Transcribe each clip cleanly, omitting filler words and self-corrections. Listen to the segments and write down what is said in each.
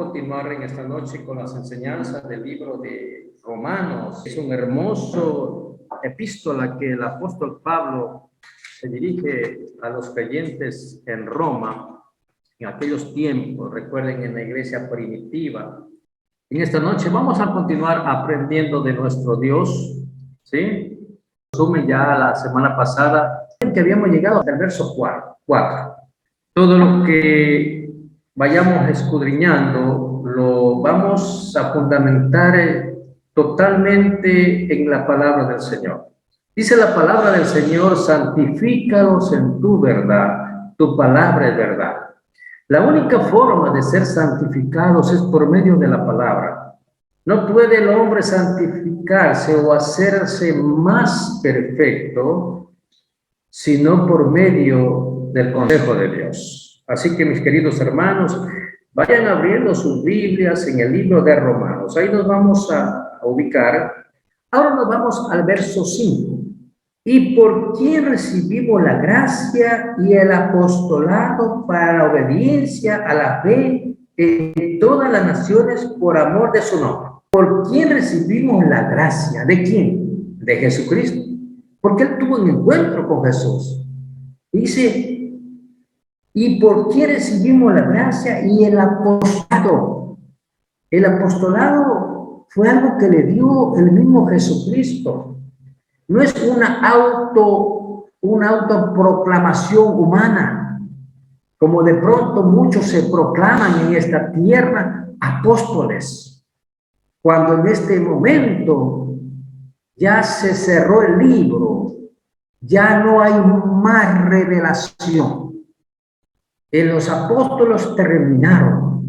continuar en esta noche con las enseñanzas del libro de Romanos. Es un hermoso epístola que el apóstol Pablo se dirige a los creyentes en Roma en aquellos tiempos, recuerden, en la iglesia primitiva. En esta noche vamos a continuar aprendiendo de nuestro Dios, ¿sí? Resumen ya la semana pasada que habíamos llegado hasta el verso 4. Todo lo que vayamos escudriñando lo vamos a fundamentar totalmente en la palabra del Señor. Dice la palabra del Señor: santifícalos en tu verdad, tu palabra es verdad. La única forma de ser santificados es por medio de la palabra. No puede el hombre santificarse o hacerse más perfecto sino por medio del consejo de Dios. Así que, mis queridos hermanos, vayan abriendo sus Biblias en el libro de Romanos. Ahí nos vamos a ubicar. Ahora nos vamos al verso 5. ¿Y por quién recibimos la gracia y el apostolado para la obediencia a la fe en todas las naciones por amor de su nombre? ¿Por quién recibimos la gracia? ¿De quién? De Jesucristo. Porque él tuvo un encuentro con Jesús. Dice: ¿y por quién recibimos la gracia y el apostolado? El apostolado fue algo que le dio el mismo Jesucristo. No es una autoproclamación humana, como de pronto muchos se proclaman en esta tierra apóstoles, cuando en este momento ya se cerró el libro, ya no hay más revelación. Los apóstoles terminaron.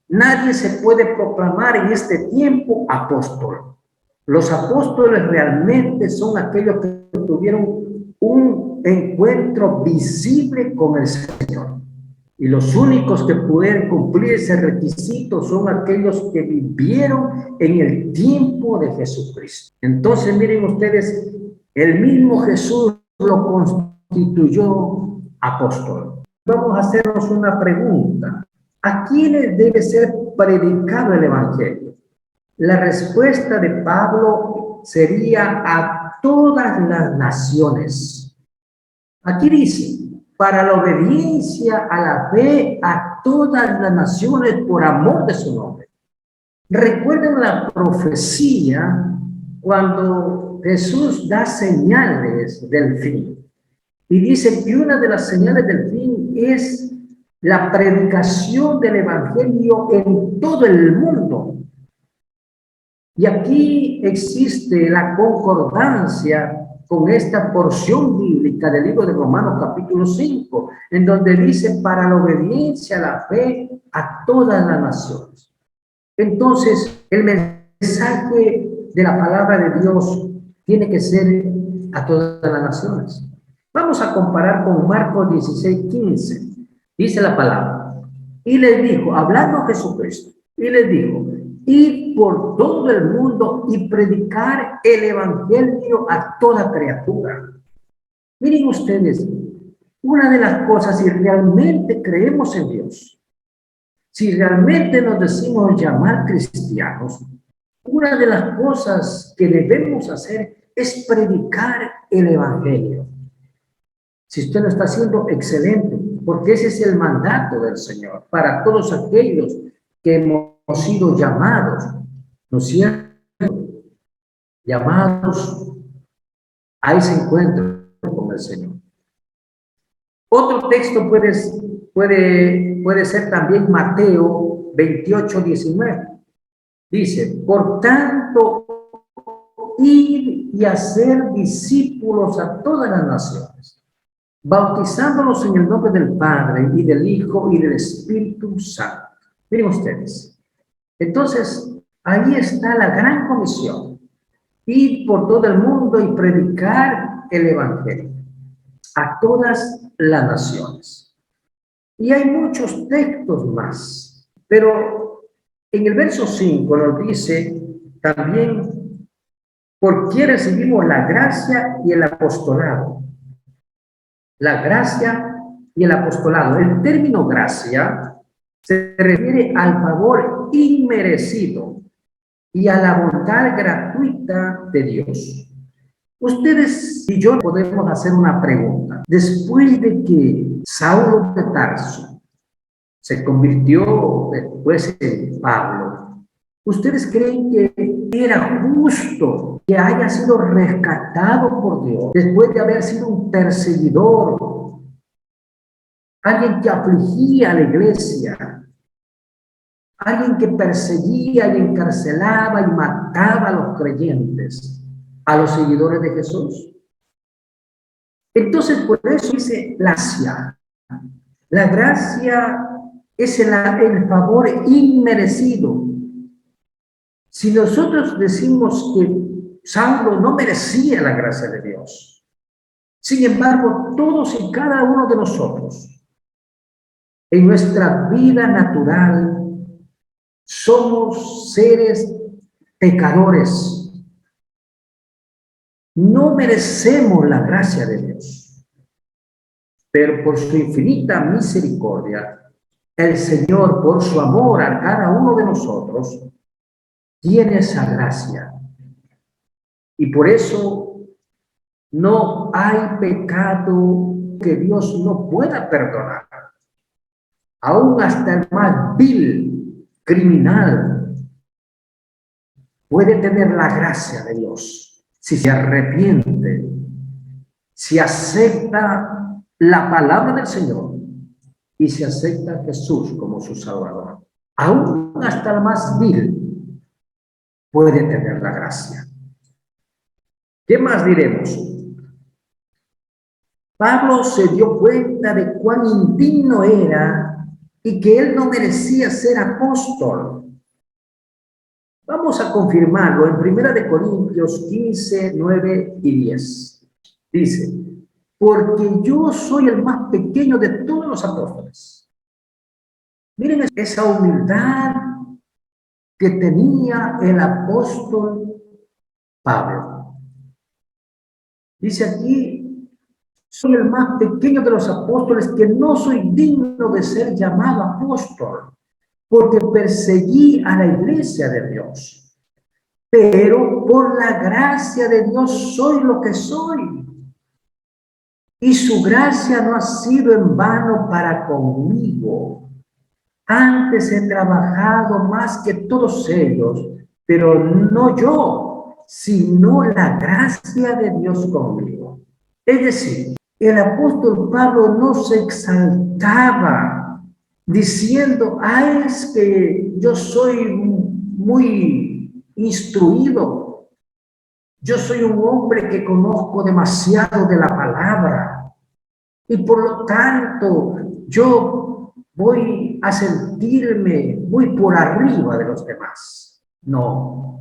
Nadie se puede proclamar en este tiempo apóstol. Los apóstoles realmente son aquellos que tuvieron un encuentro visible con el Señor. Y los únicos que pueden cumplir ese requisito son aquellos que vivieron en el tiempo de Jesucristo. Entonces, miren ustedes, el mismo Jesús lo constituyó apóstol. Vamos a hacernos una pregunta: ¿a quiénes debe ser predicado el Evangelio? La respuesta de Pablo sería a todas las naciones. Aquí dice: para la obediencia a la fe a todas las naciones por amor de su nombre. Recuerden la profecía cuando Jesús da señales del fin. Y dice que una de las señales del fin es la predicación del Evangelio en todo el mundo. Y aquí existe la concordancia con esta porción bíblica del libro de Romanos capítulo 5, en donde dice: para la obediencia a la fe a todas las naciones. Entonces, el mensaje de la palabra de Dios tiene que ser a todas las naciones. Vamos a comparar con Marcos 16:15. Dice la palabra: y les dijo, hablando Jesucristo, y les dijo: ir por todo el mundo y predicar el evangelio a toda criatura. Miren ustedes, una de las cosas, si realmente creemos en Dios, si realmente nos decimos llamar cristianos, una de las cosas que debemos hacer es predicar el evangelio. Si usted lo está haciendo, excelente, porque ese es el mandato del Señor para todos aquellos que hemos sido llamados, ¿no es cierto? Llamados a ese encuentro con el Señor. Otro texto puede ser también Mateo 28:19. Dice: por tanto, ir y hacer discípulos a todas las naciones, bautizándolos en el nombre del Padre y del Hijo y del Espíritu Santo. Miren ustedes. Entonces, ahí está la gran comisión: ir por todo el mundo y predicar el evangelio a todas las naciones. Y hay muchos textos más, pero en el verso 5 nos dice también: ¿por quién recibimos la gracia y el apostolado? La gracia y el apostolado. El término gracia se refiere al favor inmerecido y a la bondad gratuita de Dios. Ustedes y yo podemos hacer una pregunta. Después de que Saulo de Tarso se convirtió después en Pablo, ¿ustedes creen que era justo que haya sido rescatado por Dios después de haber sido un perseguidor, alguien que afligía a la iglesia, alguien que perseguía y encarcelaba y mataba a los creyentes, a los seguidores de Jesús? Entonces, por eso dice gracia. La gracia es el favor inmerecido. Si nosotros decimos que Saulo no merecía la gracia de Dios, sin embargo, todos y cada uno de nosotros, en nuestra vida natural, somos seres pecadores. No merecemos la gracia de Dios, pero por su infinita misericordia, el Señor, por su amor a cada uno de nosotros, tiene esa gracia. Y por eso no hay pecado que Dios no pueda perdonar. Aún hasta el más vil criminal puede tener la gracia de Dios si se arrepiente, si acepta la palabra del Señor y si acepta a Jesús como su Salvador. Aún hasta el más vil puede tener la gracia. ¿Qué más diremos? Pablo se dio cuenta de cuán indigno era y que él no merecía ser apóstol. Vamos a confirmarlo en 1 Corintios 15, 9 y 10. Dice, porque yo soy el más pequeño de todos los apóstoles. Miren esa humildad que tenía el apóstol Pablo. Dice aquí, soy el más pequeño de los apóstoles, que no soy digno de ser llamado apóstol, porque perseguí a la iglesia de Dios. Pero por la gracia de Dios soy lo que soy. Y su gracia no ha sido en vano para conmigo. Antes he trabajado más que todos ellos, pero no yo, sino la gracia de Dios conmigo. Es decir, el apóstol Pablo no se exaltaba diciendo, es que yo soy muy instruido, yo soy un hombre que conozco demasiado de la palabra y por lo tanto yo voy a sentirme muy por arriba de los demás. No,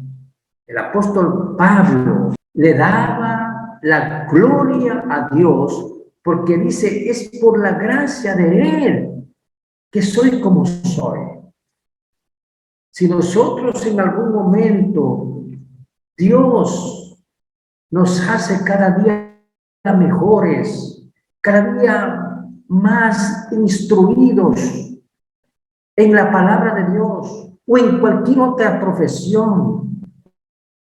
el apóstol Pablo le daba la gloria a Dios porque dice, es por la gracia de Él que soy como soy. Si nosotros en algún momento Dios nos hace cada día mejores, cada día más instruidos en la palabra de Dios o en cualquier otra profesión,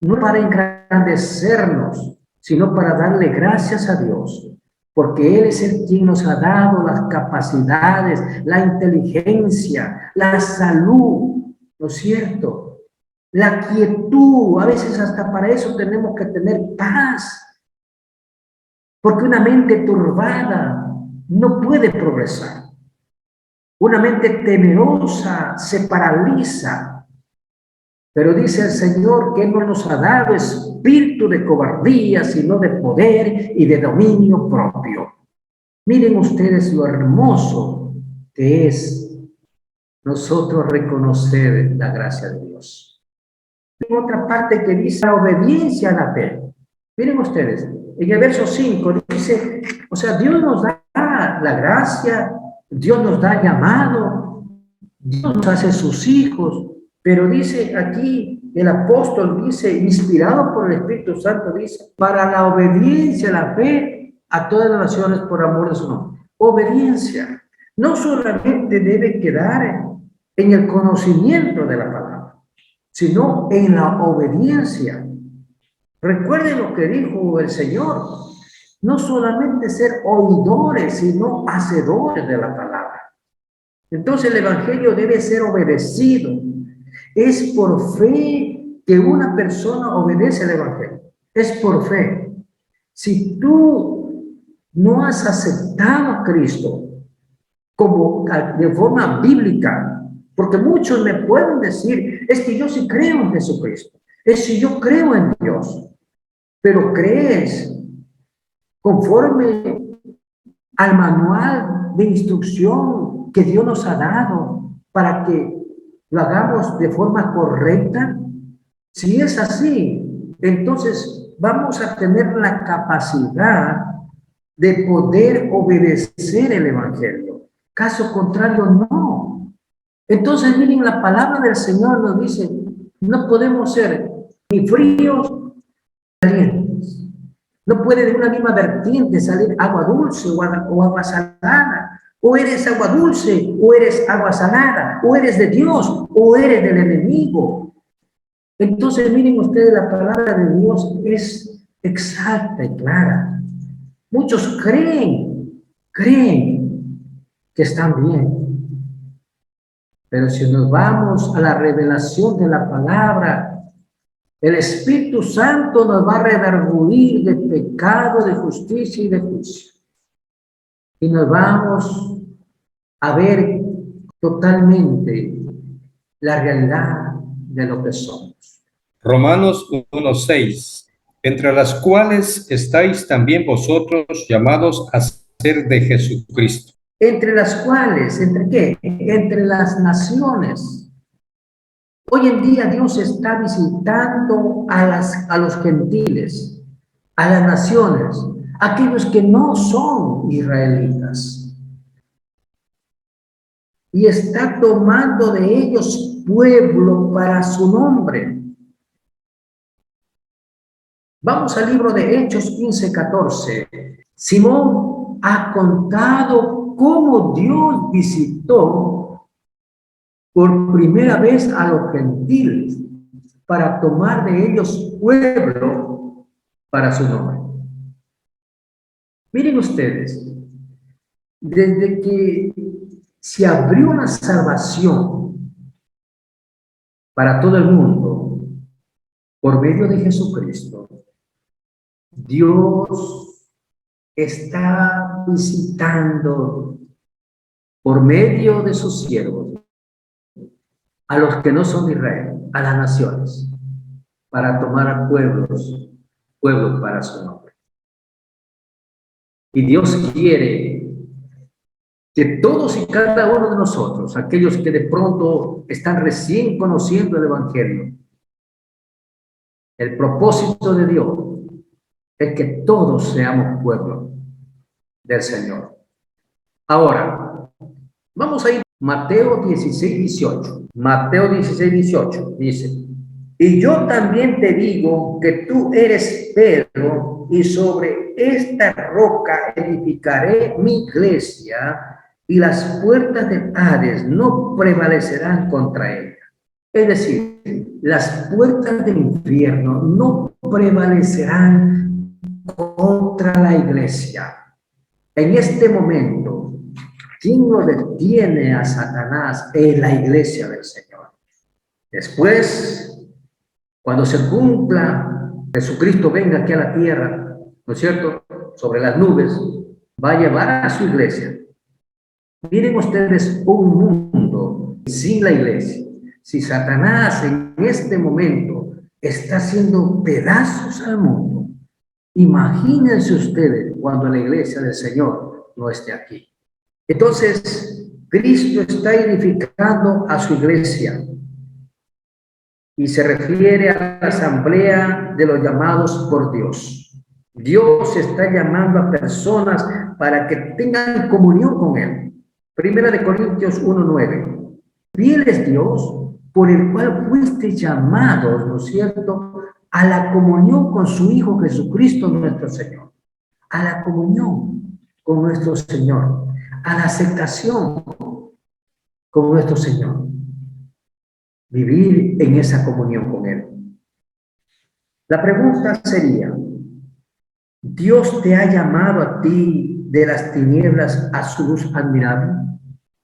no para engrandecernos, sino para darle gracias a Dios, porque Él es el quien nos ha dado las capacidades, la inteligencia, la salud, ¿no es cierto? La quietud, a veces hasta para eso tenemos que tener paz, porque una mente turbada no puede progresar. Una mente temerosa se paraliza. Pero dice el Señor que Él no nos ha dado espíritu de cobardía, sino de poder y de dominio propio. Miren ustedes lo hermoso que es nosotros reconocer la gracia de Dios. Hay otra parte que dice la obediencia a la fe. Miren ustedes, en el verso 5 dice, o sea, Dios nos da la gracia, Dios nos da llamado, Dios nos hace sus hijos, pero dice aquí, el apóstol dice, inspirado por el Espíritu Santo, dice, para la obediencia, la fe a todas las naciones por amor de su nombre. Obediencia no solamente debe quedar en el conocimiento de la palabra, sino en la obediencia. Recuerden lo que dijo el Señor, no solamente ser oidores, sino hacedores de la palabra. Entonces el evangelio debe ser obedecido. Es por fe que una persona obedece al evangelio. Es por fe. Si tú no has aceptado a Cristo como de forma bíblica, porque muchos me pueden decir, es que yo sí creo en Jesucristo, es que yo creo en Dios, pero crees conforme al manual de instrucción que Dios nos ha dado para que lo hagamos de forma correcta. Si es así, entonces vamos a tener la capacidad de poder obedecer el evangelio. Caso contrario, no. Entonces, miren, la palabra del Señor nos dice, no podemos ser ni fríos ni calientes. No puede de una misma vertiente salir agua dulce o agua salada. O eres agua dulce o eres agua salada. O eres de Dios o eres del enemigo. Entonces, miren ustedes, la palabra de Dios es exacta y clara. Muchos creen que están bien. Pero si nos vamos a la revelación de la palabra, el Espíritu Santo nos va a redarguir de pecado, de justicia y de juicio. Y nos vamos a ver totalmente la realidad de lo que somos. Romanos 1:6, entre las cuales estáis también vosotros llamados a ser de Jesucristo. Entre las cuales, ¿entre qué? Entre las naciones. Hoy en día Dios está visitando a los gentiles, a las naciones, aquellos que no son israelitas. Y está tomando de ellos pueblo para su nombre. Vamos al libro de Hechos 15:14. Simón ha contado cómo Dios visitó por primera vez a los gentiles para tomar de ellos pueblo para su nombre. Miren ustedes, desde que se abrió la salvación para todo el mundo por medio de Jesucristo, Dios está visitando por medio de sus siervos a los que no son de Israel, a las naciones, para tomar a pueblos para su nombre. Y Dios quiere que todos y cada uno de nosotros, aquellos que de pronto están recién conociendo el evangelio, el propósito de Dios es que todos seamos pueblo del Señor. Ahora, vamos a ir a Mateo 16:18. Mateo 16:18 dice, y yo también te digo que tú eres Pedro, y sobre esta roca edificaré mi iglesia, y las puertas del Hades no prevalecerán contra ella. Es decir, las puertas del infierno no prevalecerán contra la iglesia. En este momento, ¿quién lo detiene a Satanás? En la iglesia del Señor. Después, cuando se cumpla, Jesucristo venga aquí a la tierra, ¿no es cierto?, sobre las nubes, va a llevar a su iglesia. Miren ustedes un mundo sin la iglesia. Si Satanás en este momento está haciendo pedazos al mundo, imagínense ustedes cuando la iglesia del Señor no esté aquí. Entonces, Cristo está edificando a su iglesia y se refiere a la asamblea de los llamados por Dios. Dios está llamando a personas para que tengan comunión con Él. Primera de Corintios 1:9. Fiel es Dios, por el cual fuiste llamados, ¿no es cierto?, a la comunión con su Hijo Jesucristo nuestro Señor. A la comunión con nuestro Señor. A la aceptación con nuestro Señor. vivir en esa comunión con Él. La pregunta sería, ¿Dios te ha llamado a ti de las tinieblas a su luz admirable?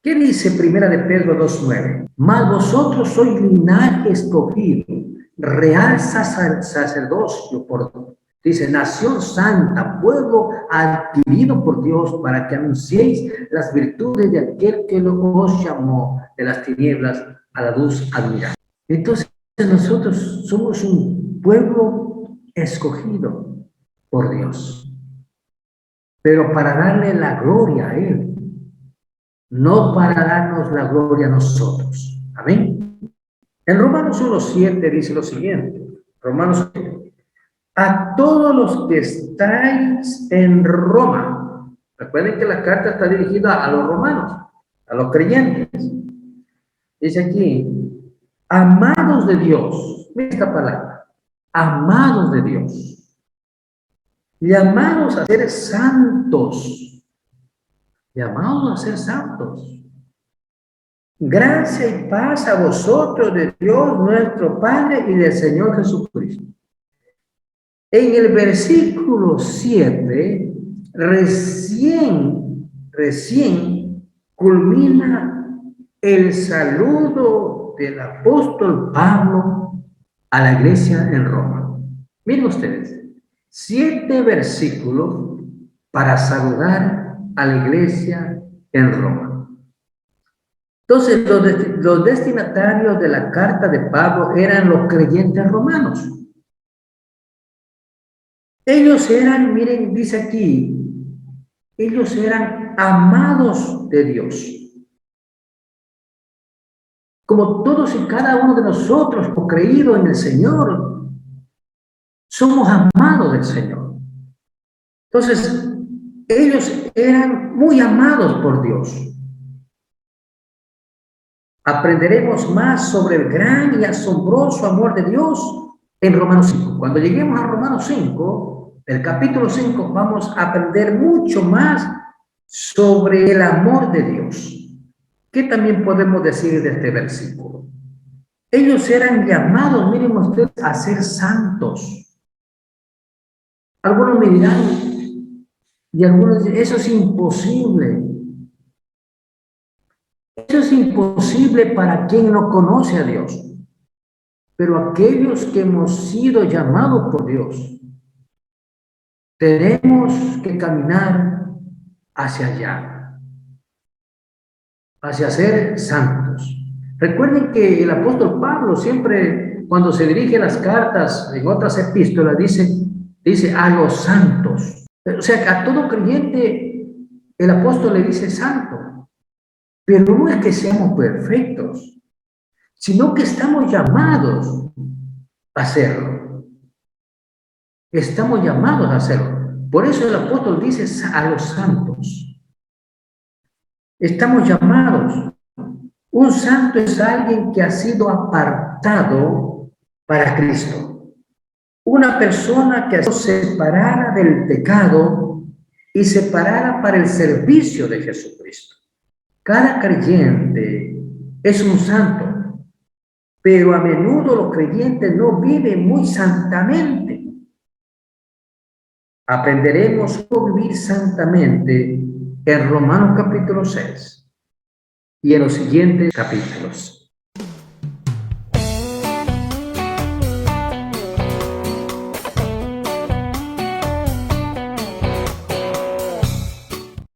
¿Qué dice Primera de Pedro 2:9? Mas vosotros sois linaje escogido, real sacerdocio, dice, nación santa, pueblo adquirido por Dios, para que anunciéis las virtudes de aquel que os llamó de las tinieblas a la luz admirable. Entonces nosotros somos un pueblo escogido por Dios, pero para darle la gloria a Él, no para darnos la gloria a nosotros. Amén. En Romanos 1:7 dice lo siguiente. Romanos 1:7. A todos los que estáis en Roma. Recuerden que la carta está dirigida a los romanos, a los creyentes. Dice aquí, amados de Dios. Mira esta palabra. Amados de Dios. Llamados a ser santos. Llamados a ser santos. Gracia y paz a vosotros de Dios nuestro Padre y del Señor Jesucristo. En el versículo 7, recién culmina el saludo del apóstol Pablo a la iglesia en Roma. Miren ustedes, 7 versículos para saludar a la iglesia en Roma. Entonces, los destinatarios de la carta de Pablo eran los creyentes romanos. Ellos eran, miren, dice aquí, ellos eran amados de Dios. Como todos y cada uno de nosotros, por creído en el Señor, somos amados del Señor. Entonces, ellos eran muy amados por Dios. Aprenderemos más sobre el gran y asombroso amor de Dios en Romanos 5. Cuando lleguemos a Romanos 5, el capítulo 5, vamos a aprender mucho más sobre el amor de Dios. ¿Qué también podemos decir de este versículo? Ellos eran llamados, miren ustedes, a ser santos. Algunos me dirán, y algunos dicen, eso es imposible. Eso es imposible para quien no conoce a Dios. Pero aquellos que hemos sido llamados por Dios, tenemos que caminar hacia allá, hacia ser santos. Recuerden que el apóstol Pablo siempre, cuando se dirige las cartas en otras epístolas, dice a los santos. O sea, a todo creyente el apóstol le dice santo. Pero no es que seamos perfectos, sino que estamos llamados a hacerlo. Estamos llamados a hacerlo. Por eso el apóstol dice a los santos. Estamos llamados. Un santo es alguien que ha sido apartado para Cristo. Una persona que ha sido separada del pecado y separada para el servicio de Jesucristo. Cada creyente es un santo, pero a menudo los creyentes no viven muy santamente. Aprenderemos cómo vivir santamente en Romanos capítulo 6 y en los siguientes capítulos.